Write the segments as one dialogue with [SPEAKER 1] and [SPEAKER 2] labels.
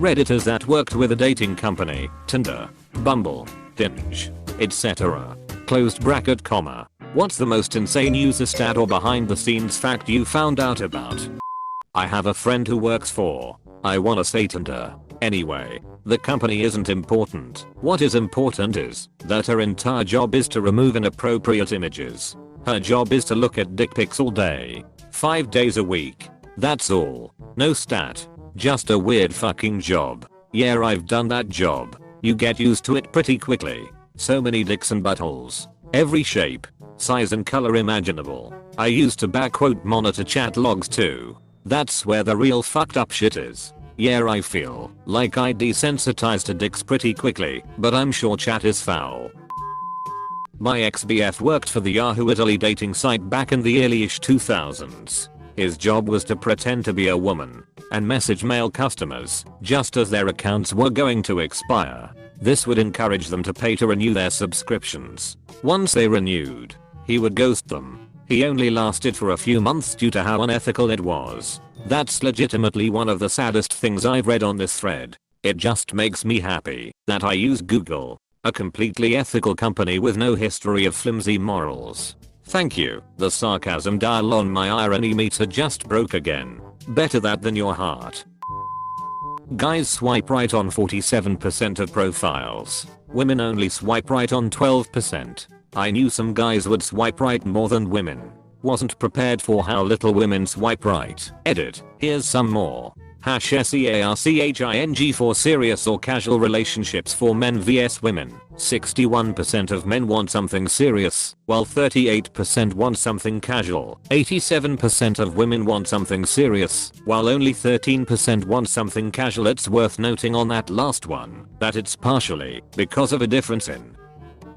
[SPEAKER 1] Redditors that worked with a dating company, Tinder, Bumble, Hinge, etc. Closed bracket comma. What's the most insane user stat or behind the scenes fact you found out about? I have a friend who works for, I wanna say Tinder. Anyway, the company isn't important. What is important is that her entire job is to remove inappropriate images. Her job is to look at dick pics all day. 5 days a week. That's all. No stat. Just a weird fucking job. Yeah, I've done that job. You get used to it pretty quickly. So many dicks and buttholes. Every shape, size and color imaginable. I used to backquote monitor chat logs too. That's where the real fucked up shit is. Yeah, I feel like I desensitized to dicks pretty quickly, but I'm sure chat is foul. My ex-BF worked for the Yahoo Italy dating site back in the early-ish 2000s. His job was to pretend to be a woman and message male customers just as their accounts were going to expire. This would encourage them to pay to renew their subscriptions. Once they renewed, he would ghost them. He only lasted for a few months due to how unethical it was. That's legitimately one of the saddest things I've read on this thread. It just makes me happy that I use Google, a completely ethical company with no history of flimsy morals. Thank you. The sarcasm dial on my irony meter just broke again. Better that than your heart. Guys swipe right on 47% of profiles. Women only swipe right on 12%. I knew some guys would swipe right more than women. Wasn't prepared for how little women swipe right. Edit. Here's some more. #SEARCHING for serious or casual relationships for men vs women. 61% of men want something serious, while 38% want something casual. 87% of women want something serious, while only 13% want something casual. It's worth noting on that last one that it's partially because of a difference in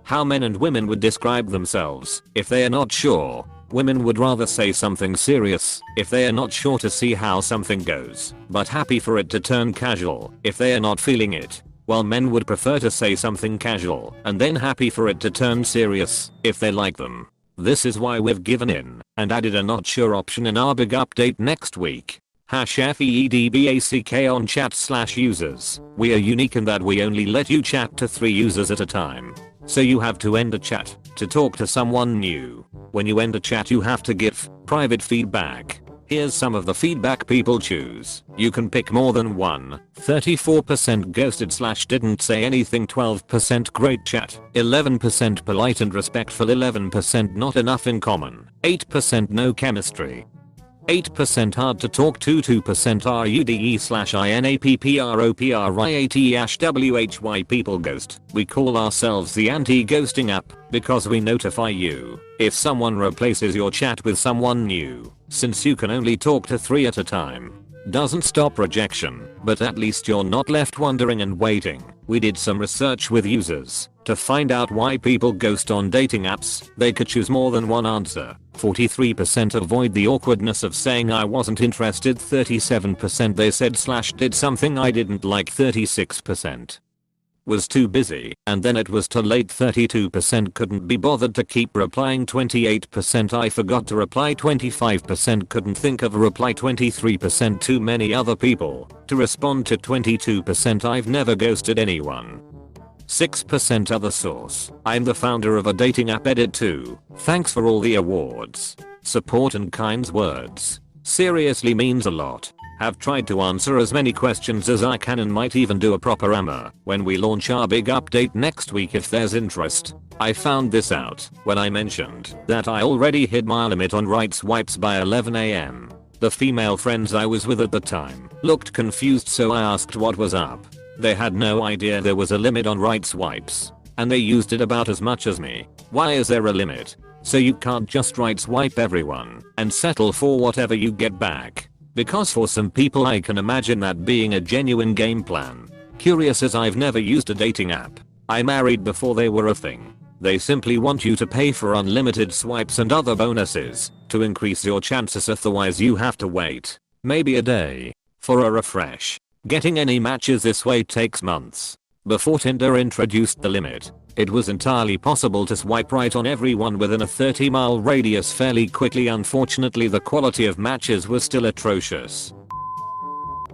[SPEAKER 1] how men and women would describe themselves. If they are not sure, women would rather say something serious if they are not sure to see how something goes, but happy for it to turn casual if they are not feeling it, while men would prefer to say something casual and then happy for it to turn serious if they like them. This is why we've given in and added a not sure option in our big update next week. #FEEDBACK on chat/users. We are unique in that we only let you chat to 3 users at a time. So you have to end a chat to talk to someone new. When you end a chat you have to give private feedback. Here's some of the feedback people choose. You can pick more than one. 34% ghosted/didn't say anything, 12% great chat, 11% polite and respectful, 11% not enough in common, 8% no chemistry, 8% hard to talk to, 2% RUDE/INAPPROPRIATE-WHY people ghost. We call ourselves the anti-ghosting app because we notify you if someone replaces your chat with someone new. Since you can only talk to 3 at a time, doesn't stop rejection, but at least you're not left wondering and waiting. We did some research with users to find out why people ghost on dating apps. They could choose more than one answer. 43% avoid the awkwardness of saying I wasn't interested, 37% they said/did something I didn't like, 36% was too busy, and then it was too late, 32% couldn't be bothered to keep replying, 28% I forgot to reply, 25% couldn't think of a reply, 23% too many other people to respond to, 22% I've never ghosted anyone, 6% other source. I'm the founder of a dating app, Edit too. Thanks for all the awards, support and kind words. Seriously means a lot. Have tried to answer as many questions as I can and might even do a proper AMA when we launch our big update next week if there's interest. I found this out when I mentioned that I already hit my limit on right swipes by 11 AM. The female friends I was with at the time looked confused, so I asked what was up. They had no idea there was a limit on right swipes, and they used it about as much as me. Why is there a limit? So you can't just right swipe everyone and settle for whatever you get back. Because for some people I can imagine that being a genuine game plan. Curious as I've never used a dating app. I married before they were a thing. They simply want you to pay for unlimited swipes and other bonuses to increase your chances, otherwise you have to wait maybe a day for a refresh. Getting any matches this way takes months. Before Tinder introduced the limit, it was entirely possible to swipe right on everyone within a 30-mile radius fairly quickly. Unfortunately, the quality of matches was still atrocious.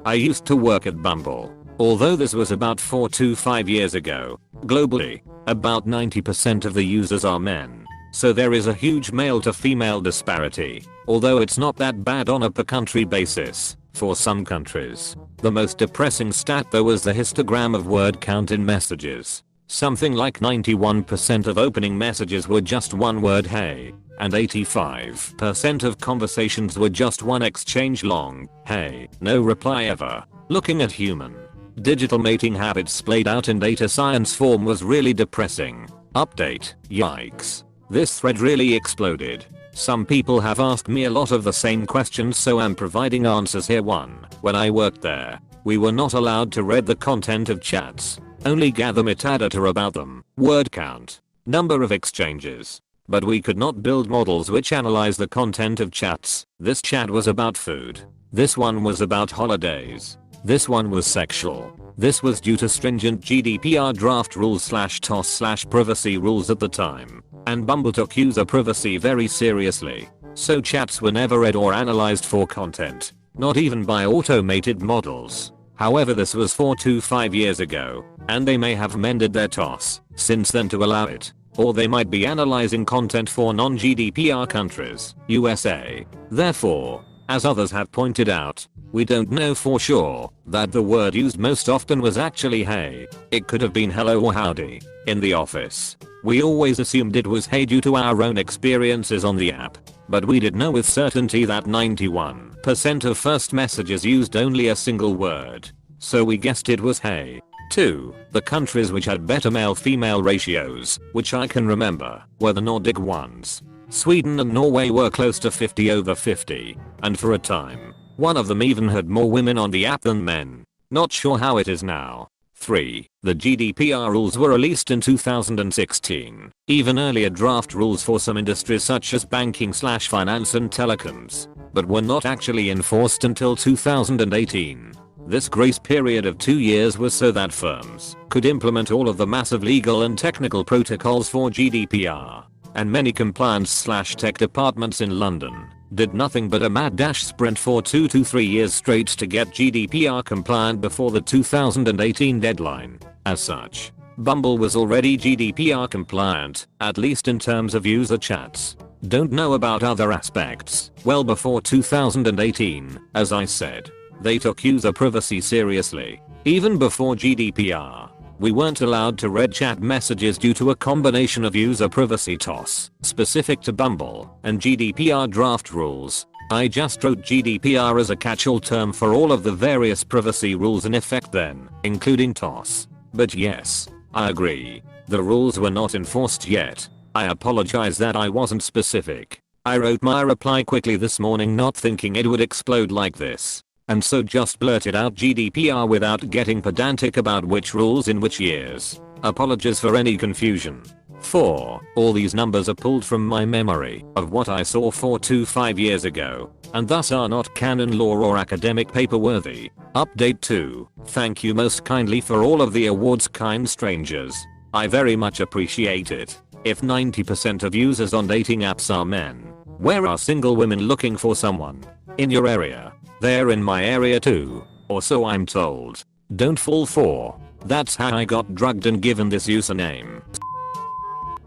[SPEAKER 1] I used to work at Bumble. Although this was about 4 to 5 years ago, globally, about 90% of the users are men. So there is a huge male to female disparity, although it's not that bad on a per country basis for some countries. The most depressing stat though was the histogram of word count in messages. Something like 91% of opening messages were just one word hey, and 85% of conversations were just one exchange long, hey, no reply ever. Looking at human digital mating habits splayed out in data science form was really depressing. Update, yikes. This thread really exploded. Some people have asked me a lot of the same questions, so I'm providing answers here. 1. When I worked there, we were not allowed to read the content of chats, only gather metadata about them, word count, number of exchanges. But we could not build models which analyze the content of chats. This chat was about food. This one was about holidays. This one was sexual. This was due to stringent GDPR draft rules /TOS privacy rules at the time. And Bumble took user privacy very seriously. So chats were never read or analyzed for content. Not even by automated models. However, this was 4 to 5 years ago, and they may have amended their TOS since then to allow it. Or they might be analyzing content for non-GDPR countries, USA. Therefore, as others have pointed out, we don't know for sure that the word used most often was actually hey. It could have been hello or howdy. In the office, we always assumed it was hey due to our own experiences on the app. But we did know with certainty that 91% of first messages used only a single word. So we guessed it was hey. 2. The countries which had better male-female ratios, which I can remember, were the Nordic ones. Sweden and Norway were close to 50/50, and for a time, one of them even had more women on the app than men. Not sure how it is now. 3. The GDPR rules were released in 2016. Even earlier draft rules for some industries such as banking/finance and telecoms, but were not actually enforced until 2018. This grace period of 2 years was so that firms could implement all of the massive legal and technical protocols for GDPR. And many compliance/tech departments in London did nothing but a mad dash sprint for 2 to 3 years straight to get GDPR compliant before the 2018 deadline. As such, Bumble was already GDPR compliant, at least in terms of user chats. Don't know about other aspects. Well before 2018, as I said, they took user privacy seriously. Even before GDPR, we weren't allowed to read chat messages due to a combination of user privacy TOS, specific to Bumble, and GDPR draft rules. I just wrote GDPR as a catch-all term for all of the various privacy rules in effect then, including TOS. But yes, I agree. The rules were not enforced yet. I apologize that I wasn't specific. I wrote my reply quickly this morning not thinking it would explode like this. And so just blurted out GDPR without getting pedantic about which rules in which years. Apologies for any confusion. 4. All these numbers are pulled from my memory of what I saw 4 to 5 years ago, and thus are not canon law or academic paper worthy. Update 2. Thank you most kindly for all of the awards, kind strangers. I very much appreciate it. If 90% of users on dating apps are men, where are single women looking for someone? In your area. They're in my area too, or so I'm told. Don't fall for. That's how I got drugged and given this username.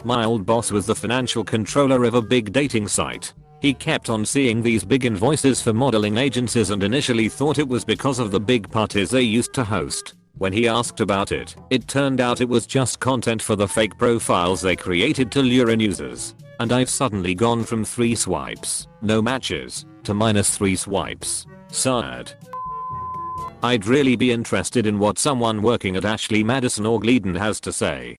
[SPEAKER 1] My old boss was the financial controller of a big dating site. He kept on seeing these big invoices for modeling agencies and initially thought it was because of the big parties they used to host. When he asked about it, it turned out it was just content for the fake profiles they created to lure in users. And I've suddenly gone from 3 swipes, no matches, to -3 swipes. Sad. I'd really be interested in what someone working at Ashley Madison or Glidden has to say.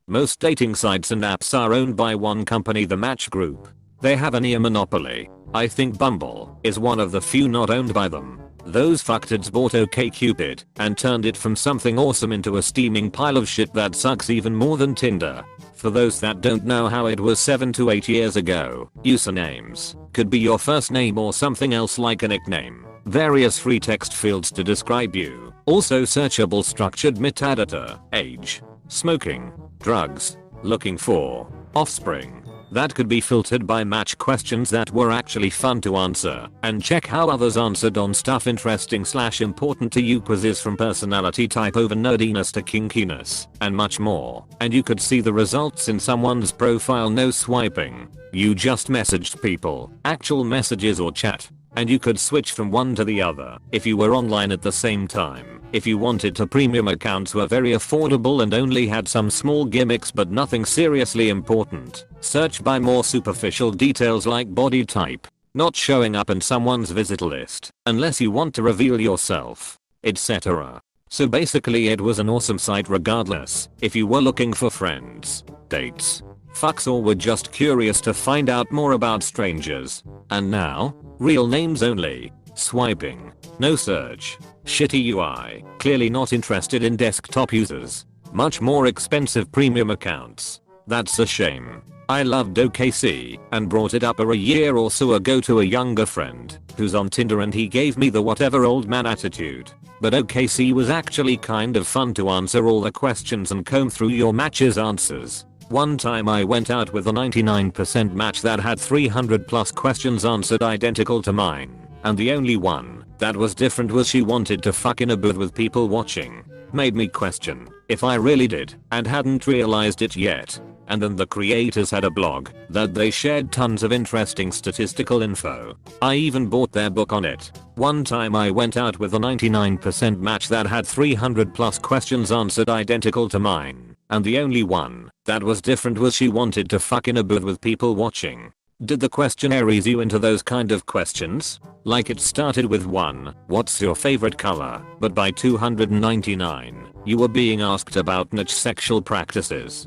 [SPEAKER 1] Most dating sites and apps are owned by one company, the Match Group. They have a near monopoly. I think Bumble is one of the few not owned by them. Those fucktards bought OkCupid and turned it from something awesome into a steaming pile of shit that sucks even more than Tinder. For those that don't know how it was 7 to 8 years ago, usernames could be your first name or something else like a nickname. Various free text fields to describe you. Also searchable structured metadata, age, smoking, drugs, looking for, offspring, that could be filtered by match questions that were actually fun to answer, and check how others answered on stuff interesting / important to you, quizzes from personality type over nerdiness to kinkiness, and much more. And you could see the results in someone's profile, no swiping. You just messaged people, actual messages or chat, and you could switch from one to the other if you were online at the same time. If you wanted to, premium accounts were very affordable and only had some small gimmicks but nothing seriously important. Search by more superficial details like body type, not showing up in someone's visit list unless you want to reveal yourself, etc. So basically it was an awesome site regardless if you were looking for friends, dates, fucks, or were just curious to find out more about strangers. And now, real names only, swiping, no search, shitty UI, clearly not interested in desktop users, much more expensive premium accounts. That's a shame. I loved OKC and brought it up a year or so ago to a younger friend who's on Tinder, and he gave me the whatever old man attitude. But OKC was actually kind of fun to answer all the questions and comb through your match's answers. One time I went out with a 99% match that had 300 plus questions answered identical to mine, and the only one that was different was she wanted to fuck in a booth with people watching. Made me question if I really did and hadn't realized it yet. And then the creators had a blog that they shared tons of interesting statistical info. I even bought their book on it. One time I went out with a 99% match that had 300 plus questions answered identical to mine, and the only one that was different was she wanted to fuck in a booth with people watching. Did the questionnaire ease you into those kind of questions? Like it started with 1, what's your favorite color? But by 299, you were being asked about niche sexual practices.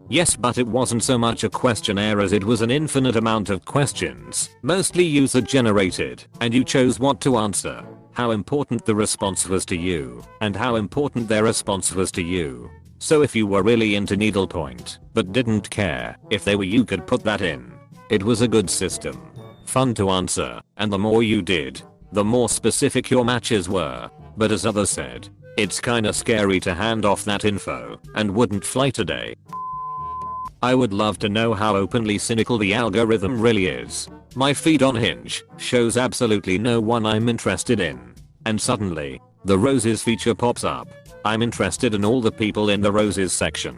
[SPEAKER 1] Yes, but it wasn't so much a questionnaire as it was an infinite amount of questions, mostly user generated, and you chose what to answer. How important the response was to you, and how important their response was to you. So if you were really into needlepoint, but didn't care if they were, you could put that in. It was a good system. Fun to answer, and the more you did, the more specific your matches were. But as others said, it's kinda scary to hand off that info, and wouldn't fly today. I would love to know how openly cynical the algorithm really is. My feed on Hinge shows absolutely no one I'm interested in. And suddenly, the roses feature pops up. I'm interested in all the people in the roses section.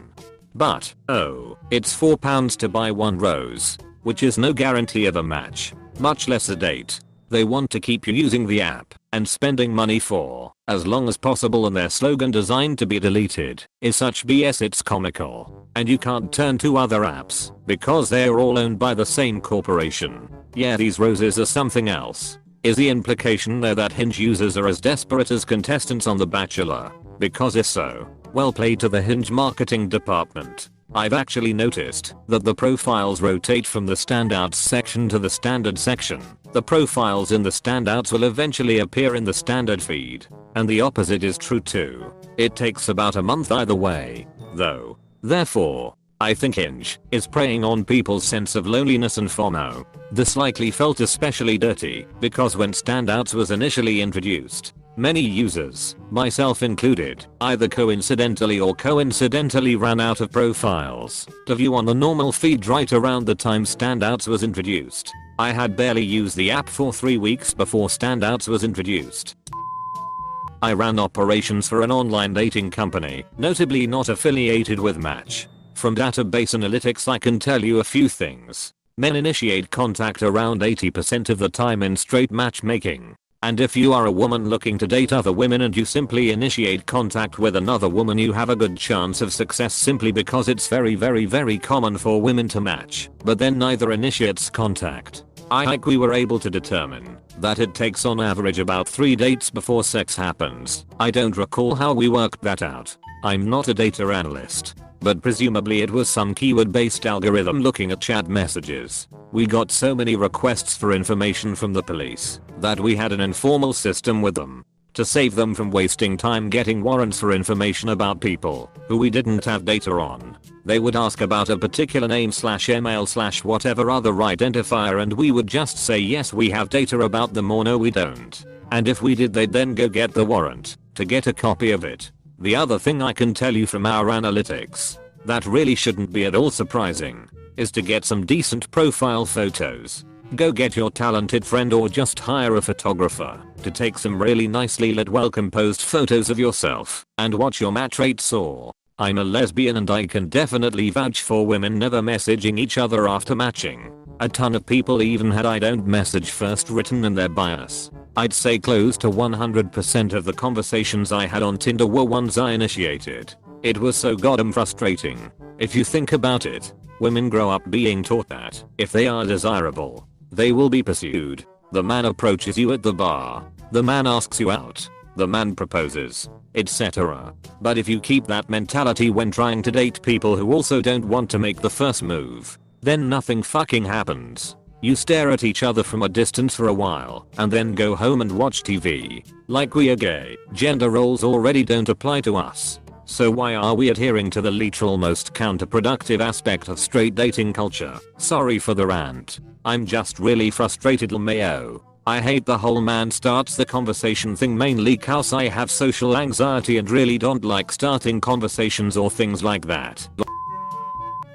[SPEAKER 1] But, oh, it's £4 to buy one rose, which is no guarantee of a match, much less a date. They want to keep you using the app and spending money for as long as possible, and their slogan, designed to be deleted, is such BS it's comical. And you can't turn to other apps because they are all owned by the same corporation. Yeah, these roses are something else. Is the implication there that Hinge users are as desperate as contestants on The Bachelor? Because if so, well played to the Hinge marketing department. I've actually noticed that the profiles rotate from the standouts section to the standard section. The profiles in the standouts will eventually appear in the standard feed, and the opposite is true too. It takes about a month either way, though. Therefore, I think Hinge is preying on people's sense of loneliness and FOMO. This likely felt especially dirty because when standouts was initially introduced, many users, myself included, either coincidentally or coincidentally ran out of profiles to view on the normal feed right around the time standouts was introduced. I had barely used the app for 3 weeks before standouts was introduced. I ran operations for an online dating company, notably not affiliated with Match. From database analytics I can tell you a few things. Men initiate contact around 80% of the time in straight matchmaking. And if you are a woman looking to date other women and you simply initiate contact with another woman, you have a good chance of success simply because it's very common for women to match, but then neither initiates contact. We were able to determine that it takes on average about 3 dates before sex happens. I don't recall how we worked that out. I'm not a data analyst, but presumably it was some keyword based algorithm looking at chat messages. We got so many requests for information from the police that we had an informal system with them to save them from wasting time getting warrants for information about people who we didn't have data on. They would ask about a particular name / email / whatever other identifier, and we would just say yes, we have data about them, or no, we don't. And if we did, they'd then go get the warrant to get a copy of it. The other thing I can tell you from our analytics that really shouldn't be at all surprising is to get some decent profile photos. Go get your talented friend or just hire a photographer to take some really nicely lit well composed photos of yourself and watch your match rate soar. I'm a lesbian and I can definitely vouch for women never messaging each other after matching. A ton of people even had "I don't message first" written in their bios. I'd say close to 100% of the conversations I had on Tinder were ones I initiated. It was so goddamn frustrating. If you think about it, women grow up being taught that if they are desirable, they will be pursued. The man approaches you at the bar. The man asks you out. The man proposes, etc. But if you keep that mentality when trying to date people who also don't want to make the first move, then nothing fucking happens. You stare at each other from a distance for a while and then go home and watch TV. Like we are gay. Gender roles already don't apply to us. So why are we adhering to the literal most counterproductive aspect of straight dating culture? Sorry for the rant. I'm just really frustrated, LMAO. I hate the whole man starts the conversation thing mainly cause I have social anxiety and really don't like starting conversations or things like that.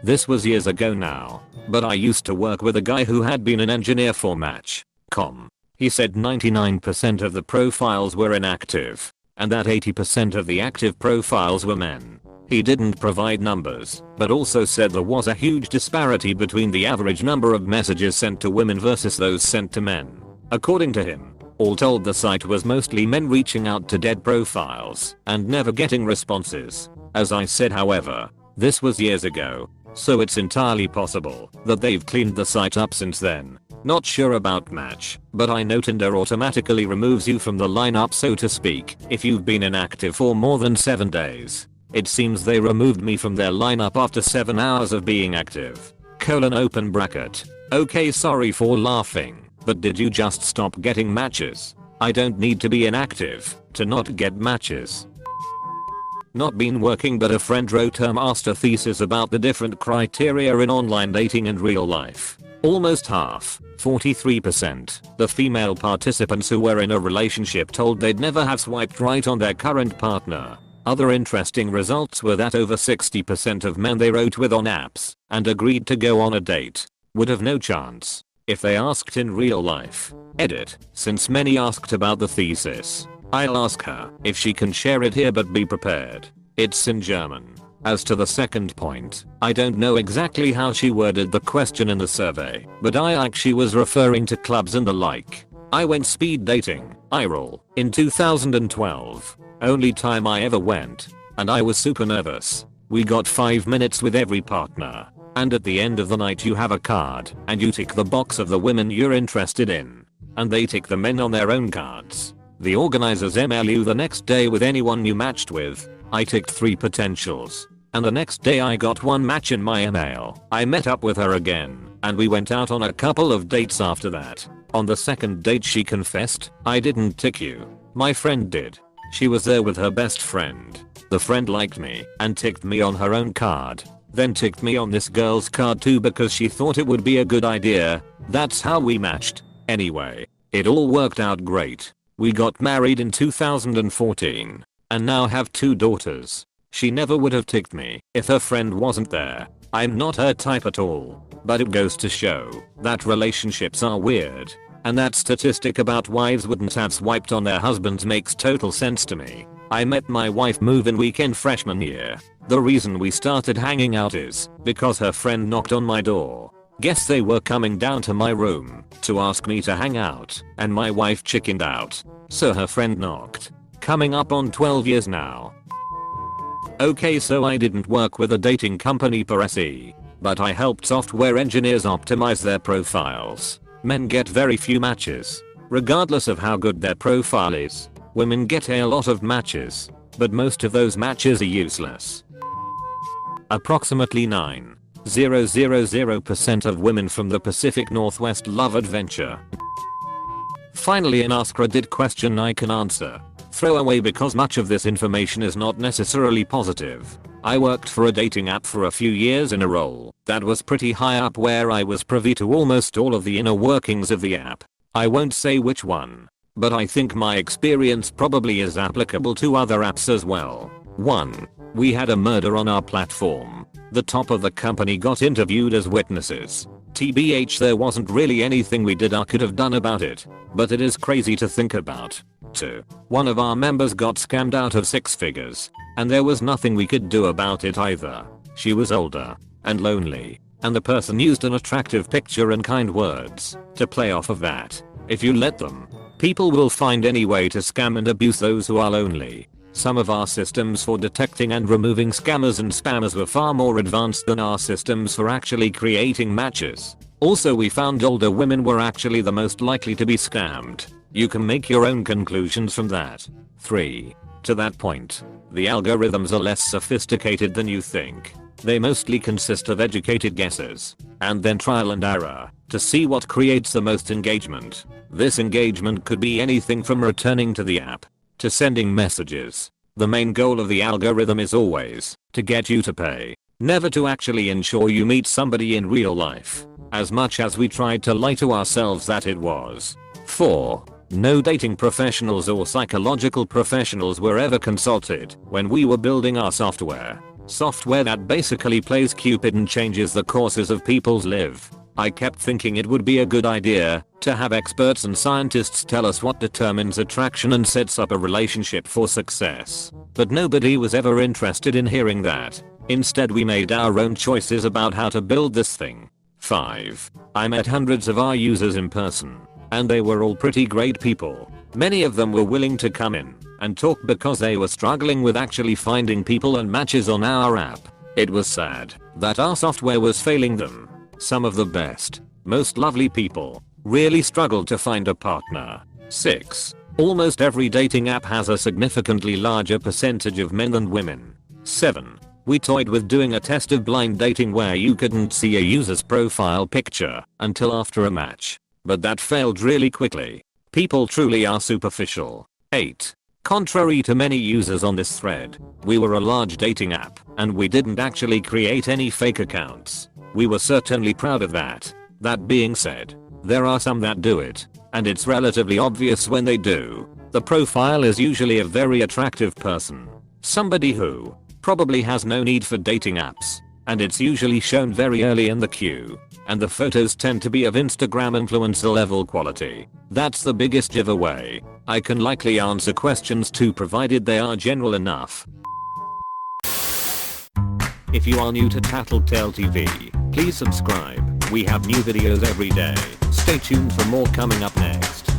[SPEAKER 1] This was years ago now, but I used to work with a guy who had been an engineer for Match.com. He said 99% of the profiles were inactive, and that 80% of the active profiles were men. He didn't provide numbers, but also said there was a huge disparity between the average number of messages sent to women versus those sent to men. According to him, all told the site was mostly men reaching out to dead profiles and never getting responses. As I said, however, this was years ago, so it's entirely possible that they've cleaned the site up since then. Not sure about Match, but I know Tinder automatically removes you from the lineup, so to speak, if you've been inactive for more than 7 days. It seems they removed me from their lineup after 7 hours of being active. Open bracket. Okay, sorry for laughing, but did you just stop getting matches? I don't need to be inactive to not get matches. Not been working, but a friend wrote her master thesis about the different criteria in online dating and real life. Almost half, 43%, the female participants who were in a relationship told they'd never have swiped right on their current partner. Other interesting results were that over 60% of men they wrote with on apps and agreed to go on a date would have no chance if they asked in real life. Edit. Since many asked about the thesis, I'll ask her if she can share it here, but be prepared. It's in German. As to the second point, I don't know exactly how she worded the question in the survey, but I like she was referring to clubs and the like. I went speed dating, IRL, in 2012. Only time I ever went, and I was super nervous. We got 5 minutes with every partner, and at the end of the night you have a card and you tick the box of the women you're interested in, and they tick the men on their own cards. The organizers email you the next day with anyone you matched with. I ticked 3 potentials, and the next day I got 1 match in my email. I met up with her again, and we went out on a couple of dates after that. On the second date she confessed, "I didn't tick you. My friend did. She was there with her best friend. The friend liked me and ticked me on her own card, then ticked me on this girl's card too because she thought it would be a good idea. That's how we matched. Anyway, it all worked out great. We got married in 2014 and now have 2 daughters. She never would have ticked me if her friend wasn't there. I'm not her type at all, but it goes to show that relationships are weird. And that statistic about wives wouldn't have swiped on their husbands makes total sense to me. I met my wife move-in weekend freshman year. The reason we started hanging out is because her friend knocked on my door. Guess they were coming down to my room to ask me to hang out, and my wife chickened out, so her friend knocked. Coming up on 12 years now. Okay, so I didn't work with a dating company per se, but I helped software engineers optimize their profiles. Men get very few matches. Regardless of how good their profile is, women get a lot of matches, but most of those matches are useless. Approximately 9,000% of women from the Pacific Northwest love adventure. Finally, an AskReddit question I can answer. Throw away because much of this information is not necessarily positive. I worked for a dating app for a few years in a role that was pretty high up where I was privy to almost all of the inner workings of the app. I won't say which one, but I think my experience probably is applicable to other apps as well. 1. We had a murder on our platform. The top of the company got interviewed as witnesses. TBH, there wasn't really anything we did or could have done about it, but it is crazy to think about. 2. One of our members got scammed out of 6 figures, and there was nothing we could do about it either. She was older and lonely, and the person used an attractive picture and kind words to play off of that. If you let them, people will find any way to scam and abuse those who are lonely. Some of our systems for detecting and removing scammers and spammers were far more advanced than our systems for actually creating matches. Also, we found older women were actually the most likely to be scammed. You can make your own conclusions from that. 3. To that point, the algorithms are less sophisticated than you think. They mostly consist of educated guesses, and then trial and error, to see what creates the most engagement. This engagement could be anything from returning to the app, to sending messages. The main goal of the algorithm is always to get you to pay, never to actually ensure you meet somebody in real life, as much as we tried to lie to ourselves that it was. 4. No dating professionals or psychological professionals were ever consulted when we were building our software. Software that basically plays Cupid and changes the courses of people's life. I kept thinking it would be a good idea to have experts and scientists tell us what determines attraction and sets up a relationship for success. But nobody was ever interested in hearing that. Instead, we made our own choices about how to build this thing. 5. I met hundreds of our users in person, and they were all pretty great people. Many of them were willing to come in and talk because they were struggling with actually finding people and matches on our app. It was sad that our software was failing them. Some of the best, most lovely people really struggled to find a partner. 6. Almost every dating app has a significantly larger percentage of men than women. 7. We toyed with doing a test of blind dating where you couldn't see a user's profile picture until after a match, but that failed really quickly. People truly are superficial. 8. Contrary to many users on this thread, we were a large dating app, and we didn't actually create any fake accounts. We were certainly proud of that. That being said, there are some that do it, and it's relatively obvious when they do. The profile is usually a very attractive person, somebody who probably has no need for dating apps, and it's usually shown very early in the queue, and the photos tend to be of Instagram influencer level quality. That's the biggest giveaway. I can likely answer questions too, provided they are general enough. If you are new to TattleTale TV, please subscribe. We have new videos every day. Stay tuned for more coming up next.